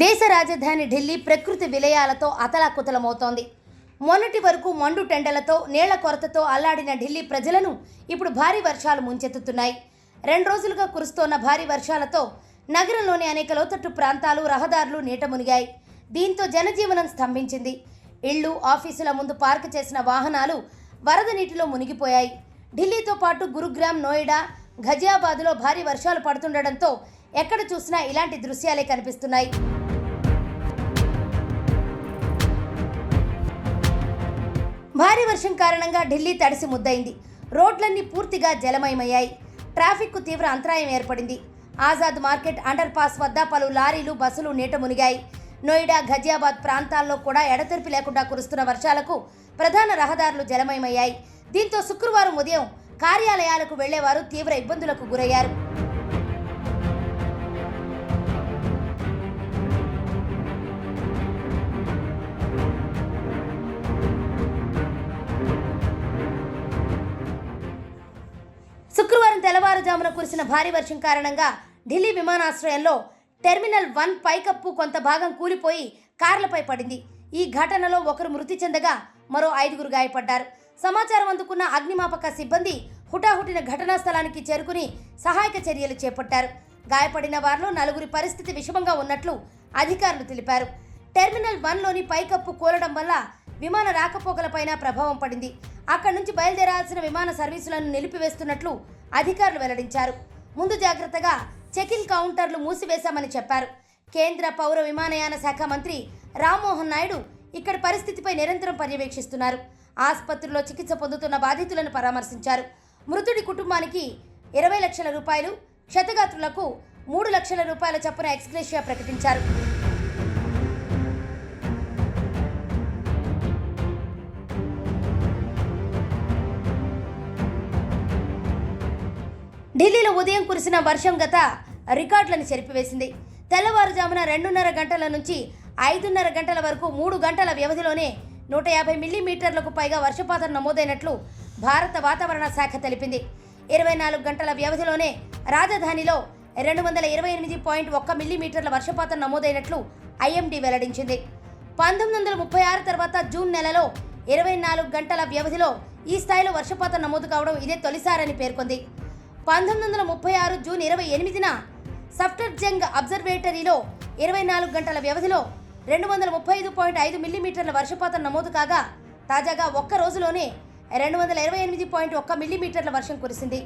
దేశ రాజధాని ఢిల్లీ ప్రకృతి విలయాలతో అతలాకుతలమవుతోంది. మొన్నటి వరకు మండు టెండలతో నీళ్ల కొరతతో అల్లాడిన ఢిల్లీ ప్రజలను ఇప్పుడు భారీ వర్షాలు ముంచెత్తుతున్నాయి. 2 రోజులుగా కురుస్తోన్న భారీ వర్షాలతో నగరంలోని అనేక లోతట్టు ప్రాంతాలు, రహదారులు నీట మునిగాయి. దీంతో జనజీవనం స్తంభించింది. ఇళ్లు, ఆఫీసుల ముందు పార్క్ చేసిన వాహనాలు వరద నీటిలో మునిగిపోయాయి. ఢిల్లీతో పాటు గురుగ్రామ్, నోయిడా, ఘజియాబాద్లో భారీ వర్షాలు పడుతుండటంతో ఎక్కడ చూసినా ఇలాంటి దృశ్యాలే కనిపిస్తున్నాయి. భారీ వర్షం కారణంగా ఢిల్లీ తడిసి ముద్దయింది. రోడ్లన్నీ పూర్తిగా జలమయమయ్యాయి. ట్రాఫిక్కు తీవ్ర అంతరాయం ఏర్పడింది. ఆజాద్ మార్కెట్ అండర్ పాస్ వద్ద పలు లారీలు, బస్సులు నీట మునిగాయి. నోయిడా, ఘజియాబాద్ ప్రాంతాల్లో కూడా ఎడతెరిపి లేకుండా కురుస్తున్న వర్షాలకు ప్రధాన రహదారులు జలమయమయ్యాయి. దీంతో శుక్రవారం ఉదయం కార్యాలయాలకు వెళ్లేవారు తీవ్ర ఇబ్బందులకు గురయ్యారు. శుక్రవారం తెల్లవారుజామున కురిసిన భారీ వర్షం కారణంగా ఢిల్లీ విమానాశ్రయంలో టెర్మినల్ 1 పైకప్పు కొంత భాగం కూలిపోయి కార్లపై పడింది. ఈ ఘటనలో ఒకరు మృతి చెందగా మరో 5గురు గాయపడ్డారు. సమాచారం అందుకున్న అగ్నిమాపక సిబ్బంది హుటాహుటిన ఘటనా స్థలానికి చేరుకుని సహాయక చర్యలు చేపట్టారు. గాయపడిన వారిలో 4గురి పరిస్థితి విషమంగా ఉన్నట్లు అధికారులు తెలిపారు. టెర్మినల్ 1లోని పైకప్పు కూలడం వల్ల విమాన రాకపోకలపైన ప్రభావం పడింది. అక్కడి నుంచి బయలుదేరాల్సిన విమాన సర్వీసులను నిలిపివేస్తున్నట్లు అధికారులు వెల్లడించారు. ముందు జాగ్రత్తగా చెక్-ఇన్ కౌంటర్లు మూసివేశామని చెప్పారు. కేంద్ర పౌర విమానయాన శాఖ మంత్రి రామ్మోహన్ నాయుడు ఇక్కడి పరిస్థితిపై నిరంతరం పర్యవేక్షిస్తున్నారు. ఆసుపత్రిలో చికిత్స పొందుతున్న బాధితులను పరామర్శించారు. మృతుడి కుటుంబానికి 20 లక్షల రూపాయలు, క్షతగాత్రులకు 3 లక్షల రూపాయల చొప్పున ఎక్స్గ్రేషియా ప్రకటించారు. ఢిల్లీలో ఉదయం కురిసిన వర్షం గత రికార్డులను చెరిపివేసింది. తెల్లవారుజామున 2:30 గంటల నుంచి 5:30 గంటల వరకు 3 గంటల వ్యవధిలోనే 150 మిల్లీమీటర్లకు పైగా వర్షపాతం నమోదైనట్లు భారత వాతావరణ శాఖ తెలిపింది. 24 గంటల వ్యవధిలోనే రాజధానిలో 228.1 మిల్లీమీటర్ల వర్షపాతం నమోదైనట్లు ఐఎండీ వెల్లడించింది. 1936 తర్వాత జూన్ నెలలో 24 గంటల వ్యవధిలో ఈ స్థాయిలో వర్షపాతం నమోదు కావడం ఇదే తొలిసారని పేర్కొంది. 1936 జూన్ 28న సఫ్దర్జంగ్ అబ్జర్వేటరీలో 24 గంటల వ్యవధిలో 235.5 మిల్లీమీటర్ల వర్షపాతం నమోదు కాగా తాజాగా ఒక్క రోజులోనే 228.1 మిల్లీమీటర్ల వర్షం కురిసింది.